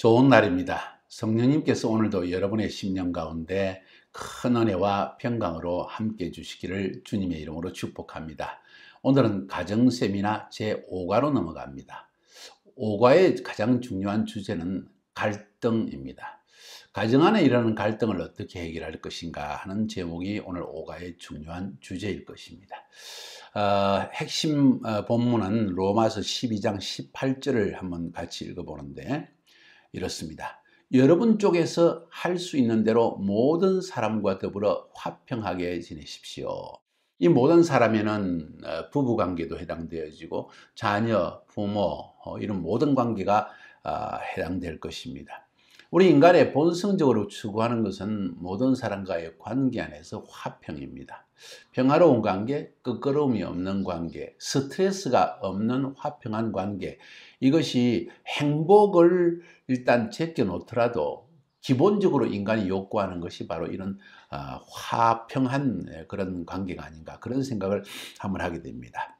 좋은 날입니다. 성령님께서 오늘도 여러분의 심령 가운데 큰 은혜와 평강으로 함께 해주시기를 주님의 이름으로 축복합니다. 오늘은 가정세미나 제5과로 넘어갑니다. 5과의 가장 중요한 주제는 갈등입니다. 가정 안에 일어나는 갈등을 어떻게 해결할 것인가 하는 제목이 오늘 5과의 중요한 주제일 것입니다. 핵심 본문은 로마서 12장 18절을 한번 같이 읽어보는데 이렇습니다. 여러분 쪽에서 할 수 있는 대로 모든 사람과 더불어 화평하게 지내십시오. 이 모든 사람에는 부부관계도 해당되어지고 자녀, 부모 이런 모든 관계가 해당될 것입니다. 우리 인간의 본성적으로 추구하는 것은 모든 사람과의 관계 안에서 화평입니다. 평화로운 관계, 끄끄러움이 없는 관계, 스트레스가 없는 화평한 관계, 이것이 행복을 일단 제껴놓더라도 기본적으로 인간이 욕구하는 것이 바로 이런 화평한 그런 관계가 아닌가, 그런 생각을 한번 하게 됩니다.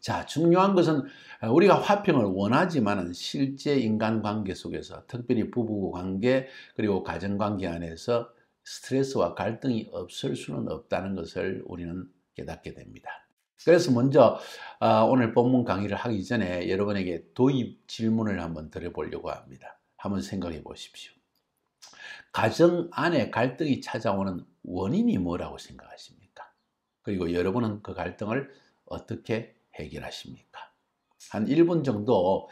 자, 중요한 것은 우리가 화평을 원하지만 실제 인간관계 속에서 특별히 부부관계 그리고 가정관계 안에서 스트레스와 갈등이 없을 수는 없다는 것을 우리는 깨닫게 됩니다. 그래서 먼저 오늘 본문 강의를 하기 전에 여러분에게 도입 질문을 한번 드려보려고 합니다. 한번 생각해 보십시오. 가정 안에 갈등이 찾아오는 원인이 뭐라고 생각하십니까? 그리고 여러분은 그 갈등을 어떻게 해결하십니까? 한 1분 정도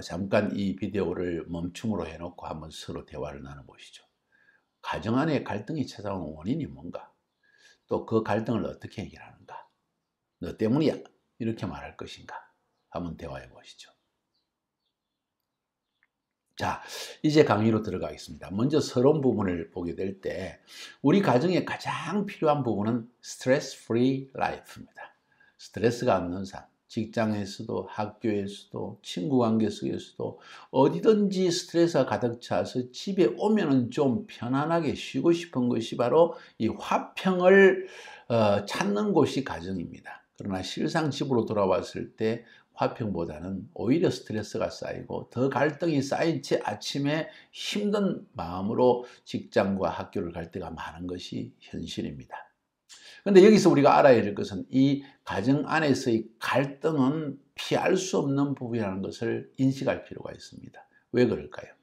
잠깐 이 비디오를 멈춤으로 해놓고 한번 서로 대화를 나눠보시죠. 가정 안에 갈등이 찾아오는 원인이 뭔가? 또 그 갈등을 어떻게 해결하는가? 너 때문이야 이렇게 말할 것인가? 한번 대화해 보시죠. 자, 이제 강의로 들어가겠습니다. 먼저 서론 부분을 보게 될 때 우리 가정에 가장 필요한 부분은 스트레스 프리 라이프입니다. 스트레스가 없는 삶, 직장에서도 학교에서도 친구 관계 속에서도 어디든지 스트레스가 가득 차서 집에 오면은 좀 편안하게 쉬고 싶은 것이 바로 이 화평을 찾는 곳이 가정입니다. 그러나 실상 집으로 돌아왔을 때 화평보다는 오히려 스트레스가 쌓이고 더 갈등이 쌓인 채 아침에 힘든 마음으로 직장과 학교를 갈 때가 많은 것이 현실입니다. 그런데 여기서 우리가 알아야 될 것은 이 가정 안에서의 갈등은 피할 수 없는 부분이라는 것을 인식할 필요가 있습니다. 왜 그럴까요?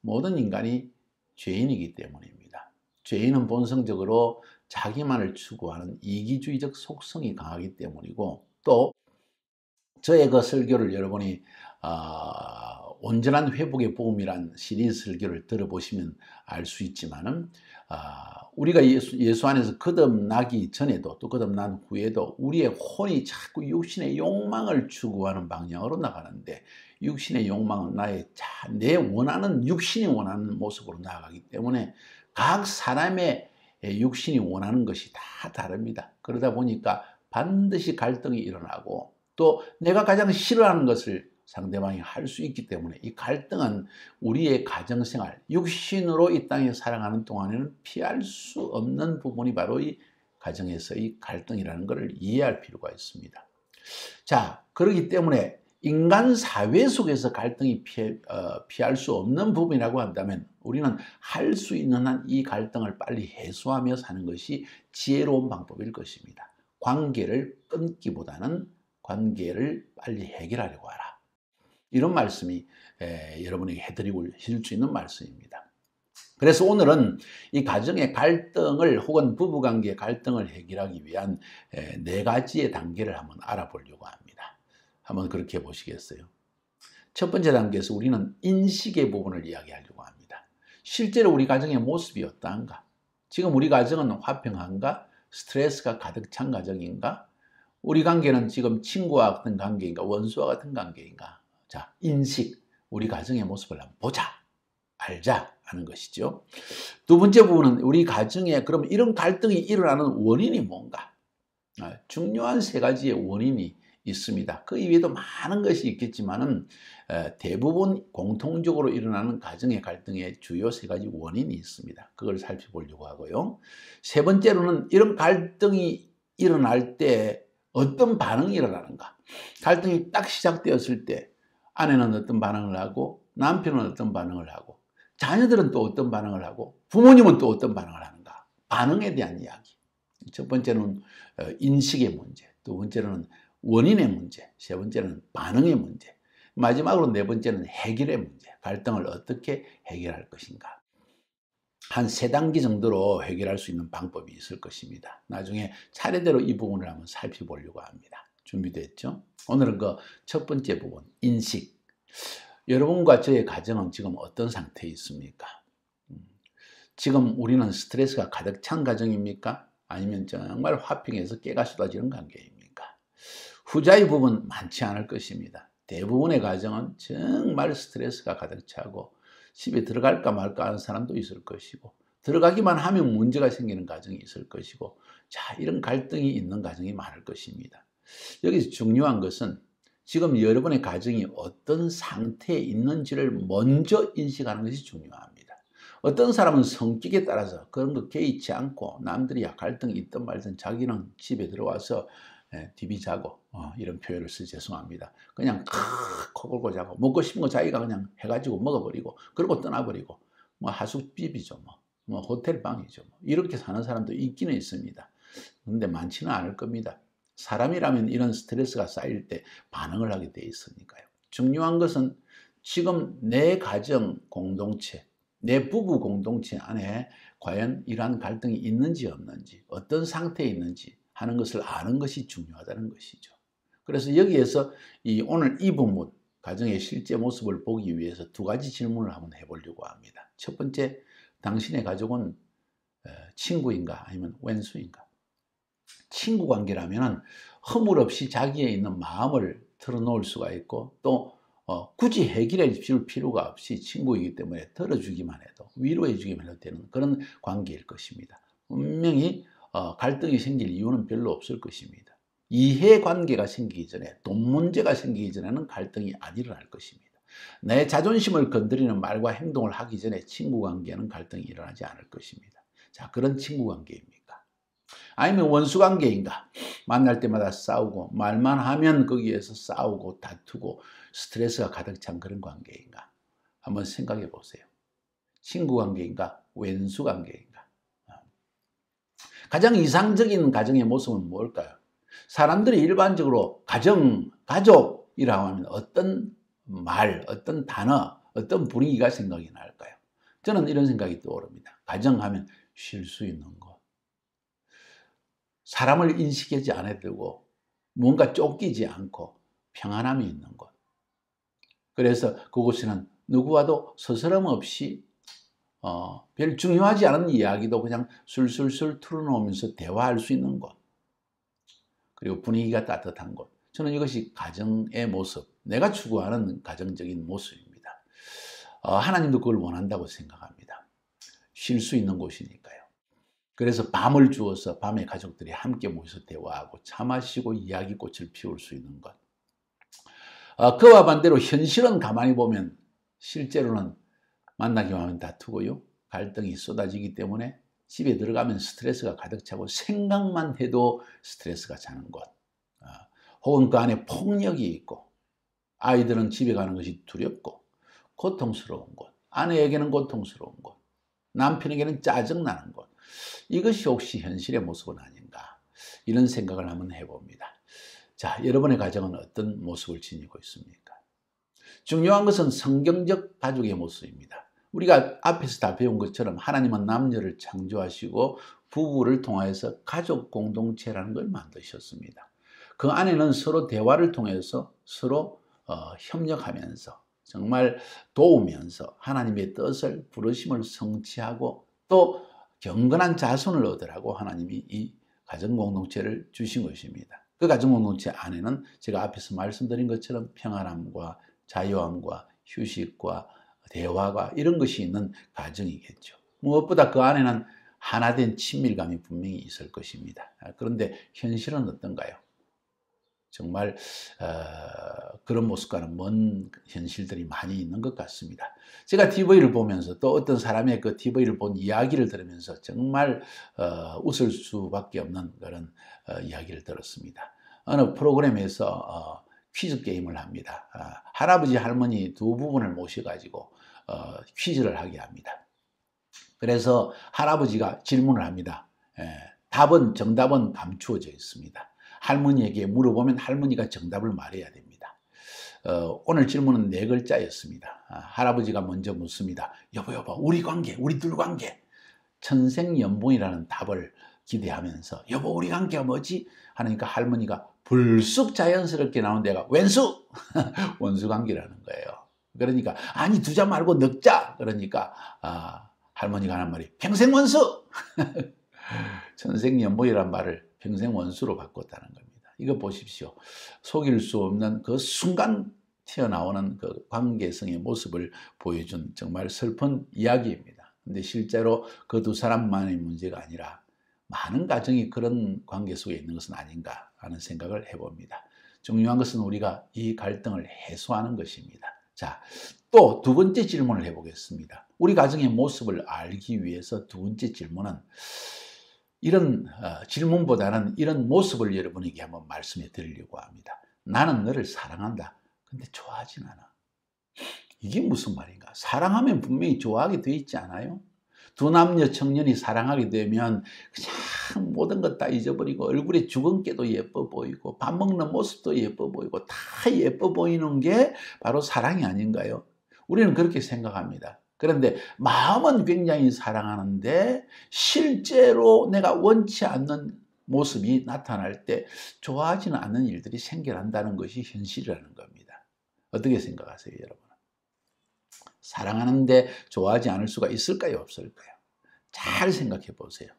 모든 인간이 죄인이기 때문입니다. 죄인은 본성적으로 자기만을 추구하는 이기주의적 속성이 강하기 때문이고, 또 저의 그 설교를 여러분이 온전한 회복의 복음이란 시리즈 설교를 들어보시면 알 수 있지만은 우리가 예수 안에서 거듭나기 전에도 또 거듭난 후에도 우리의 혼이 자꾸 육신의 욕망을 추구하는 방향으로 나가는데, 육신의 욕망은 내 원하는, 육신이 원하는 모습으로 나아가기 때문에 각 사람의 육신이 원하는 것이 다 다릅니다. 그러다 보니까 반드시 갈등이 일어나고, 또 내가 가장 싫어하는 것을 상대방이 할 수 있기 때문에 이 갈등은 우리의 가정생활, 육신으로 이 땅에 살아가는 동안에는 피할 수 없는 부분이 바로 이 가정에서의 갈등이라는 것을 이해할 필요가 있습니다. 자, 그렇기 때문에 인간 사회 속에서 갈등이 피할 수 없는 부분이라고 한다면 우리는 할 수 있는 한 이 갈등을 빨리 해소하며 사는 것이 지혜로운 방법일 것입니다. 관계를 끊기보다는 관계를 빨리 해결하려고 하라. 이런 말씀이 여러분에게 해드리고 실 수 있는 말씀입니다. 그래서 오늘은 이 가정의 갈등을 혹은 부부관계의 갈등을 해결하기 위한 4가지의 단계를 한번 알아보려고 합니다. 한번 그렇게 보시겠어요? 첫 번째 단계에서 우리는 인식의 부분을 이야기하려고 합니다. 실제로 우리 가정의 모습이 어떠한가? 지금 우리 가정은 화평한가? 스트레스가 가득 찬 가정인가? 우리 관계는 지금 친구와 같은 관계인가? 원수와 같은 관계인가? 자, 인식, 우리 가정의 모습을 한번 보자, 알자 하는 것이죠. 두 번째 부분은 우리 가정에 그럼 이런 갈등이 일어나는 원인이 뭔가? 중요한 3가지의 원인이 있습니다. 그 이외에도 많은 것이 있겠지만은 대부분 공통적으로 일어나는 가정의 갈등의 주요 3가지 원인이 있습니다. 그걸 살펴보려고 하고요. 세 번째로는 이런 갈등이 일어날 때 어떤 반응이 일어나는가? 갈등이 딱 시작되었을 때 아내는 어떤 반응을 하고 남편은 어떤 반응을 하고 자녀들은 또 어떤 반응을 하고 부모님은 또 어떤 반응을 하는가. 반응에 대한 이야기. 첫 번째는 인식의 문제, 두 번째는 원인의 문제, 세 번째는 반응의 문제, 마지막으로 네 번째는 해결의 문제. 갈등을 어떻게 해결할 것인가. 한 3단계 정도로 해결할 수 있는 방법이 있을 것입니다. 나중에 차례대로 이 부분을 한번 살펴보려고 합니다. 준비됐죠? 오늘은 그 첫 번째 부분, 인식. 여러분과 저의 가정은 지금 어떤 상태에 있습니까? 지금 우리는 스트레스가 가득 찬 가정입니까? 아니면 정말 화평해서 깨가 쏟아지는 관계입니까? 후자의 부분 많지 않을 것입니다. 대부분의 가정은 정말 스트레스가 가득 차고 집에 들어갈까 말까 하는 사람도 있을 것이고 들어가기만 하면 문제가 생기는 가정이 있을 것이고 자, 이런 갈등이 있는 가정이 많을 것입니다. 여기서 중요한 것은 지금 여러분의 가정이 어떤 상태에 있는지를 먼저 인식하는 것이 중요합니다. 어떤 사람은 성격에 따라서 그런 거 개의치 않고 남들이 갈등이 있든 말든 자기는 집에 들어와서 디비 자고 이런 표현을 쓰 죄송합니다. 그냥 코 골고 자고 먹고 싶은 거 자기가 그냥 해가지고 먹어버리고 그러고 떠나버리고 뭐 하숙집이죠 뭐 호텔방이죠 이렇게 사는 사람도 있기는 있습니다. 그런데 많지는 않을 겁니다. 사람이라면 이런 스트레스가 쌓일 때 반응을 하게 돼 있으니까요. 중요한 것은 지금 내 가정 공동체, 내 부부 공동체 안에 과연 이러한 갈등이 있는지 없는지, 어떤 상태에 있는지 하는 것을 아는 것이 중요하다는 것이죠. 그래서 여기에서 오늘 이 부분, 가정의 실제 모습을 보기 위해서 2가지 질문을 한번 해보려고 합니다. 첫 번째, 당신의 가족은 친구인가 아니면 왼수인가? 친구 관계라면 허물없이 자기에 있는 마음을 털어놓을 수가 있고 또 굳이 해결해 줄 필요가 없이 친구이기 때문에 들어주기만 해도 위로해 주기만 해도 되는 그런 관계일 것입니다. 분명히 갈등이 생길 이유는 별로 없을 것입니다. 이해관계가 생기기 전에 돈 문제가 생기기 전에는 갈등이 안 일어날 것입니다. 내 자존심을 건드리는 말과 행동을 하기 전에 친구관계는 갈등이 일어나지 않을 것입니다. 자, 그런 친구관계입니까? 아니면 원수관계인가? 만날 때마다 싸우고 말만 하면 거기에서 싸우고 다투고 스트레스가 가득 찬 그런 관계인가? 한번 생각해 보세요. 친구관계인가? 왼수관계인가? 가장 이상적인 가정의 모습은 뭘까요? 사람들이 일반적으로 가족이라고 하면 어떤 말, 어떤 단어, 어떤 분위기가 생각이 날까요? 저는 이런 생각이 떠오릅니다. 가정하면 쉴 수 있는 것. 사람을 인식하지 않아도 되고 뭔가 쫓기지 않고 평안함이 있는 곳. 그래서 그곳에는 누구와도 서스럼 없이 별 중요하지 않은 이야기도 그냥 술술술 틀어놓으면서 대화할 수 있는 곳. 그리고 분위기가 따뜻한 곳. 저는 이것이 가정의 모습, 내가 추구하는 가정적인 모습입니다. 하나님도 그걸 원한다고 생각합니다. 쉴 수 있는 곳이니까요. 그래서 밤을 주어서 밤에 가족들이 함께 모여서 대화하고 차 마시고 이야기꽃을 피울 수 있는 것. 그와 반대로 현실은 가만히 보면 실제로는 만나기만 하면 다투고요. 갈등이 쏟아지기 때문에 집에 들어가면 스트레스가 가득 차고 생각만 해도 스트레스가 차는 것. 혹은 그 안에 폭력이 있고 아이들은 집에 가는 것이 두렵고 고통스러운 것. 아내에게는 고통스러운 것. 남편에게는 짜증나는 것. 이것이 혹시 현실의 모습은 아닌가? 이런 생각을 한번 해봅니다. 자, 여러분의 가정은 어떤 모습을 지니고 있습니까? 중요한 것은 성경적 가족의 모습입니다. 우리가 앞에서 다 배운 것처럼 하나님은 남녀를 창조하시고 부부를 통해서 가족 공동체라는 걸 만드셨습니다. 그 안에는 서로 대화를 통해서 서로 협력하면서 정말 도우면서 하나님의 뜻을 부르심을 성취하고 또 경건한 자손을 얻으라고 하나님이 이 가정공동체를 주신 것입니다. 그 가정공동체 안에는 제가 앞에서 말씀드린 것처럼 평안함과 자유함과 휴식과 대화가 이런 것이 있는 가정이겠죠. 무엇보다 그 안에는 하나된 친밀감이 분명히 있을 것입니다. 그런데 현실은 어떤가요? 정말 그런 모습과는 먼 현실들이 많이 있는 것 같습니다. 제가 TV를 보면서 또 어떤 사람의 그 TV를 본 이야기를 들으면서 정말 웃을 수밖에 없는 그런 이야기를 들었습니다. 어느 프로그램에서 퀴즈 게임을 합니다. 할아버지 할머니 두 부분을 모셔가지고 퀴즈를 하게 합니다. 그래서 할아버지가 질문을 합니다. 정답은 감추어져 있습니다. 할머니에게 물어보면 할머니가 정답을 말해야 됩니다. 오늘 질문은 4글자였습니다. 할아버지가 먼저 묻습니다. 여보, 우리 관계, 우리 둘 관계. 천생연분이라는 답을 기대하면서 여보, 우리 관계가 뭐지? 하니까 할머니가 불쑥 자연스럽게 나온 데가 왼수! 원수 관계라는 거예요. 그러니까 아니 2자 말고 넉자! 그러니까 할머니가 하는 말이 평생원수! 천생연분이란 말을 평생원수로 바꿨다는 겁니다. 이거 보십시오. 속일 수 없는 그 순간 튀어나오는 그 관계성의 모습을 보여준 정말 슬픈 이야기입니다. 근데 실제로 그 2사람만의 문제가 아니라 많은 가정이 그런 관계 속에 있는 것은 아닌가 하는 생각을 해봅니다. 중요한 것은 우리가 이 갈등을 해소하는 것입니다. 자, 또 2번째 질문을 해보겠습니다. 우리 가정의 모습을 알기 위해서 2번째 질문은 이런 질문보다는 이런 모습을 여러분에게 한번 말씀해 드리려고 합니다. 나는 너를 사랑한다. 근데 좋아하진 않아. 이게 무슨 말인가? 사랑하면 분명히 좋아하게 돼 있지 않아요? 2 남녀 청년이 사랑하게 되면 그냥 모든 것 다 잊어버리고 얼굴에 주근깨도 예뻐 보이고 밥 먹는 모습도 예뻐 보이고 다 예뻐 보이는 게 바로 사랑이 아닌가요? 우리는 그렇게 생각합니다. 그런데 마음은 굉장히 사랑하는데 실제로 내가 원치 않는 모습이 나타날 때 좋아하지는 않는 일들이 생겨난다는 것이 현실이라는 겁니다. 어떻게 생각하세요, 여러분? 사랑하는데 좋아하지 않을 수가 있을까요, 없을까요? 잘 생각해 보세요.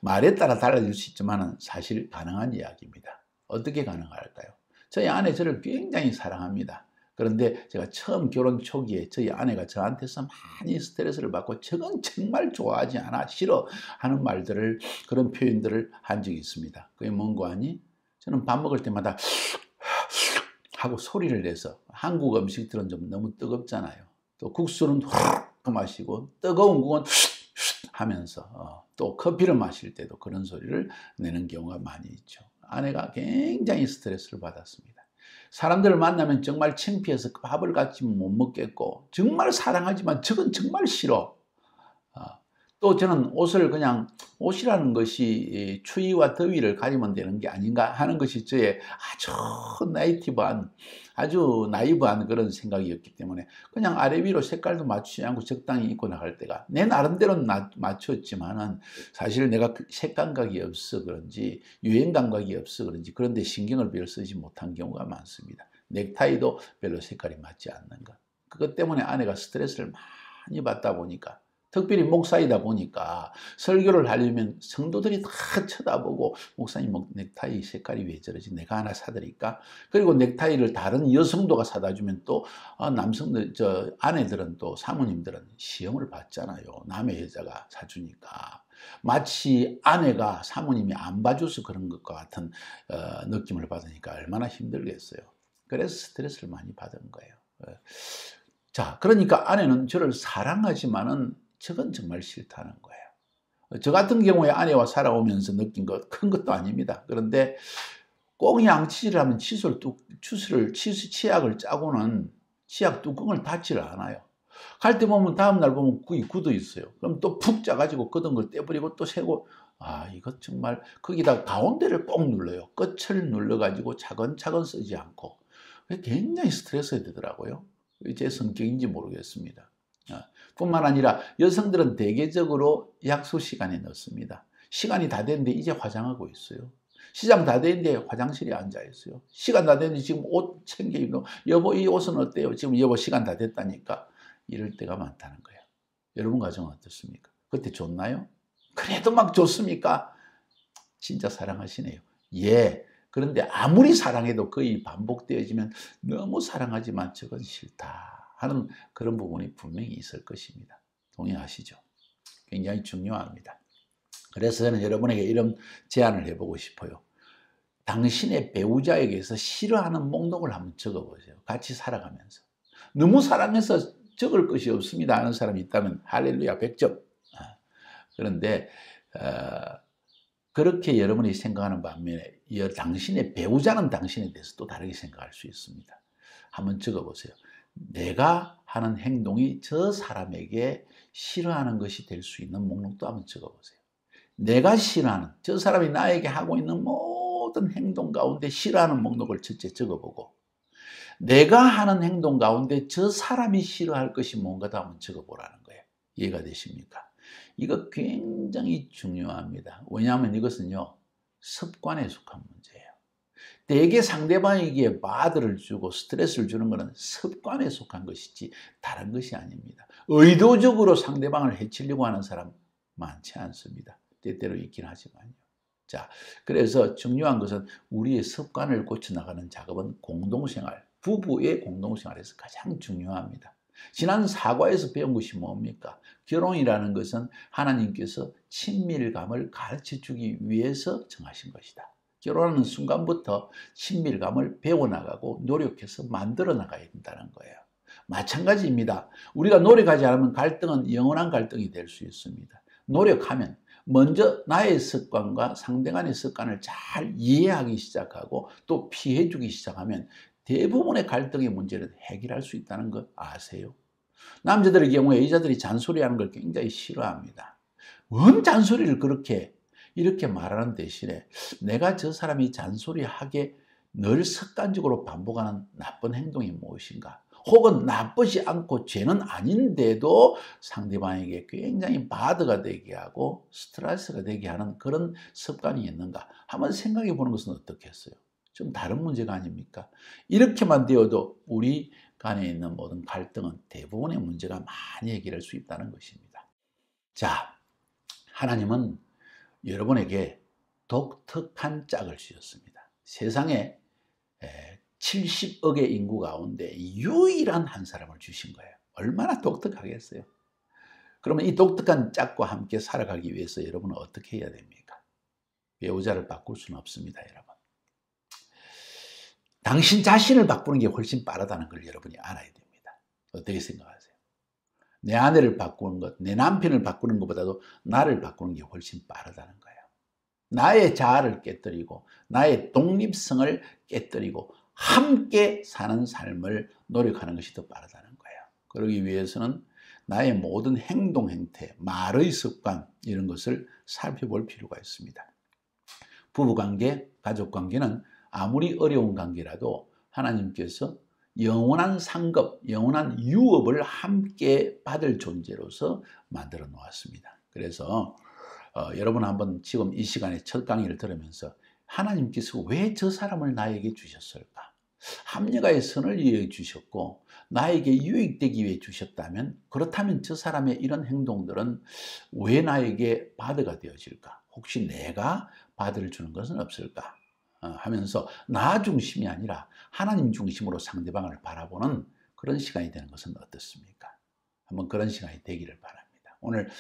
말에 따라 달라질 수 있지만 사실 가능한 이야기입니다. 어떻게 가능할까요? 저희 아내 저를 굉장히 사랑합니다. 그런데 제가 처음 결혼 초기에 저희 아내가 저한테서 많이 스트레스를 받고 저건 정말 좋아하지 않아, 싫어 하는 말들을, 그런 표현들을 한 적이 있습니다. 그게 뭔고 하니? 저는 밥 먹을 때마다 하고 소리를 내서, 한국 음식들은 좀 너무 뜨겁잖아요. 또 국수는 후 마시고 뜨거운 국은 하면서 또 커피를 마실 때도 그런 소리를 내는 경우가 많이 있죠. 아내가 굉장히 스트레스를 받았습니다. 사람들을 만나면 정말 창피해서 밥을 같이 못 먹겠고 정말 사랑하지만 저건 정말 싫어. 또 저는 옷을 그냥, 옷이라는 것이 추위와 더위를 가리면 되는 게 아닌가 하는 것이 저의 아주 네이티브한, 아주 나이브한 그런 생각이었기 때문에 그냥 아래 위로 색깔도 맞추지 않고 적당히 입고 나갈 때가, 내 나름대로는 맞췄지만은 사실 내가 색감각이 없어 그런지, 유행 감각이 없어 그런지 그런데 신경을 별로 쓰지 못한 경우가 많습니다. 넥타이도 별로 색깔이 맞지 않는 것. 그것 때문에 아내가 스트레스를 많이 받다 보니까, 특별히 목사이다 보니까 설교를 하려면 성도들이 다 쳐다보고 목사님 넥타이 색깔이 왜 저러지, 내가 하나 사드릴까? 그리고 넥타이를 다른 여성도가 사다 주면 또 남성들, 아내들은, 또 사모님들은 시험을 받잖아요. 남의 여자가 사주니까 마치 아내가 사모님이 안 봐줘서 그런 것과 같은 느낌을 받으니까 얼마나 힘들겠어요. 그래서 스트레스를 많이 받은 거예요. 자, 그러니까 아내는 저를 사랑하지만은 저건 정말 싫다는 거예요. 저 같은 경우에 아내와 살아오면서 느낀 것 큰 것도 아닙니다. 그런데 꼭 양치질을 하면 치약을 짜고는 치약 뚜껑을 닫지를 않아요. 갈 때 보면 다음날 보면 거기 굳어 있어요. 그럼 또 푹 짜가지고 걷은 걸 떼버리고 또 세고, 이것 정말, 거기다 가운데를 꼭 눌러요. 끝을 눌러가지고 차근차근 쓰지 않고. 굉장히 스트레스가 되더라고요. 제 성격인지 모르겠습니다. 뿐만 아니라 여성들은 대개적으로 약속 시간에 넣습니다. 시간이 다 됐는데 이제 화장하고 있어요. 시장 다 됐는데 화장실에 앉아 있어요. 시간 다 됐는데 지금 옷 챙겨 입고, 여보 이 옷은 어때요? 지금 여보 시간 다 됐다니까. 이럴 때가 많다는 거예요. 여러분 가정은 어떻습니까? 그때 좋나요? 그래도 막 좋습니까? 진짜 사랑하시네요. 예. 그런데 아무리 사랑해도 거의 반복되어지면 너무 사랑하지만 저건 싫다 하는 그런 부분이 분명히 있을 것입니다. 동의하시죠? 굉장히 중요합니다. 그래서 저는 여러분에게 이런 제안을 해보고 싶어요. 당신의 배우자에게서 싫어하는 목록을 한번 적어보세요. 같이 살아가면서. 너무 사랑해서 적을 것이 없습니다 하는 사람이 있다면 할렐루야 100점. 그런데 그렇게 여러분이 생각하는 반면에 당신의 배우자는 당신에 대해서 또 다르게 생각할 수 있습니다. 한번 적어보세요. 내가 하는 행동이 저 사람에게 싫어하는 것이 될 수 있는 목록도 한번 적어보세요. 내가 싫어하는, 저 사람이 나에게 하고 있는 모든 행동 가운데 싫어하는 목록을 첫째 적어보고, 내가 하는 행동 가운데 저 사람이 싫어할 것이 뭔가도 한번 적어보라는 거예요. 이해가 되십니까? 이거 굉장히 중요합니다. 왜냐하면 이것은요, 습관에 속한 문제예요. 대개 상대방에게 바드를 주고 스트레스를 주는 것은 습관에 속한 것이지 다른 것이 아닙니다. 의도적으로 상대방을 해치려고 하는 사람 많지 않습니다. 때때로 있긴 하지만요. 자, 그래서 중요한 것은 우리의 습관을 고쳐나가는 작업은 공동생활, 부부의 공동생활에서 가장 중요합니다. 지난 사과에서 배운 것이 뭡니까? 결혼이라는 것은 하나님께서 친밀감을 가르쳐주기 위해서 정하신 것이다. 결혼하는 순간부터 친밀감을 배워나가고 노력해서 만들어 나가야 된다는 거예요. 마찬가지입니다. 우리가 노력하지 않으면 갈등은 영원한 갈등이 될 수 있습니다. 노력하면 먼저 나의 습관과 상대간의 습관을 잘 이해하기 시작하고 또 피해주기 시작하면 대부분의 갈등의 문제를 해결할 수 있다는 거 아세요? 남자들의 경우에 여자들이 잔소리하는 걸 굉장히 싫어합니다. 뭔 잔소리를 그렇게 이렇게 말하는 대신에 내가 저 사람이 잔소리하게 늘 습관적으로 반복하는 나쁜 행동이 무엇인가? 혹은 나쁘지 않고 죄는 아닌데도 상대방에게 굉장히 바드가 되게 하고 스트레스가 되게 하는 그런 습관이 있는가? 한번 생각해 보는 것은 어떻겠어요? 좀 다른 문제가 아닙니까? 이렇게만 되어도 우리 간에 있는 모든 갈등은 대부분의 문제가 많이 해결할 수 있다는 것입니다. 자, 하나님은 여러분에게 독특한 짝을 주셨습니다. 세상에 70억의 인구 가운데 유일한 한 사람을 주신 거예요. 얼마나 독특하겠어요? 그러면 이 독특한 짝과 함께 살아가기 위해서 여러분은 어떻게 해야 됩니까? 배우자를 바꿀 수는 없습니다, 여러분. 당신 자신을 바꾸는 게 훨씬 빠르다는 걸 여러분이 알아야 됩니다. 어떻게 생각하세요? 내 아내를 바꾸는 것, 내 남편을 바꾸는 것보다도 나를 바꾸는 게 훨씬 빠르다는 거예요. 나의 자아를 깨뜨리고 나의 독립성을 깨뜨리고 함께 사는 삶을 노력하는 것이 더 빠르다는 거예요. 그러기 위해서는 나의 모든 행동, 행태, 말의 습관 이런 것을 살펴볼 필요가 있습니다. 부부관계, 가족관계는 아무리 어려운 관계라도 하나님께서 영원한 상급, 영원한 유업을 함께 받을 존재로서 만들어 놓았습니다. 그래서 여러분 한번 지금 이 시간에 첫 강의를 들으면서 하나님께서 왜 저 사람을 나에게 주셨을까? 합리화의 선을 위해 주셨고 나에게 유익되기 위해 주셨다면 그렇다면 저 사람의 이런 행동들은 왜 나에게 바드가 되어질까? 혹시 내가 바드를 주는 것은 없을까? 하면서 나 중심이 아니라 하나님 중심으로 상대방을 바라보는 그런 시간이 되는 것은 어떻습니까? 한번 그런 시간이 되기를 바랍니다. 오늘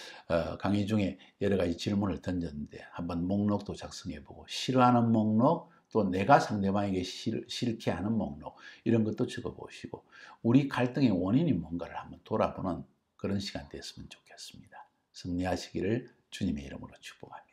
강의 중에 여러 가지 질문을 던졌는데 한번 목록도 작성해보고 싫어하는 목록 또 내가 상대방에게 싫게 하는 목록 이런 것도 적어보시고 우리 갈등의 원인이 뭔가를 한번 돌아보는 그런 시간 됐으면 좋겠습니다. 승리하시기를 주님의 이름으로 축복합니다.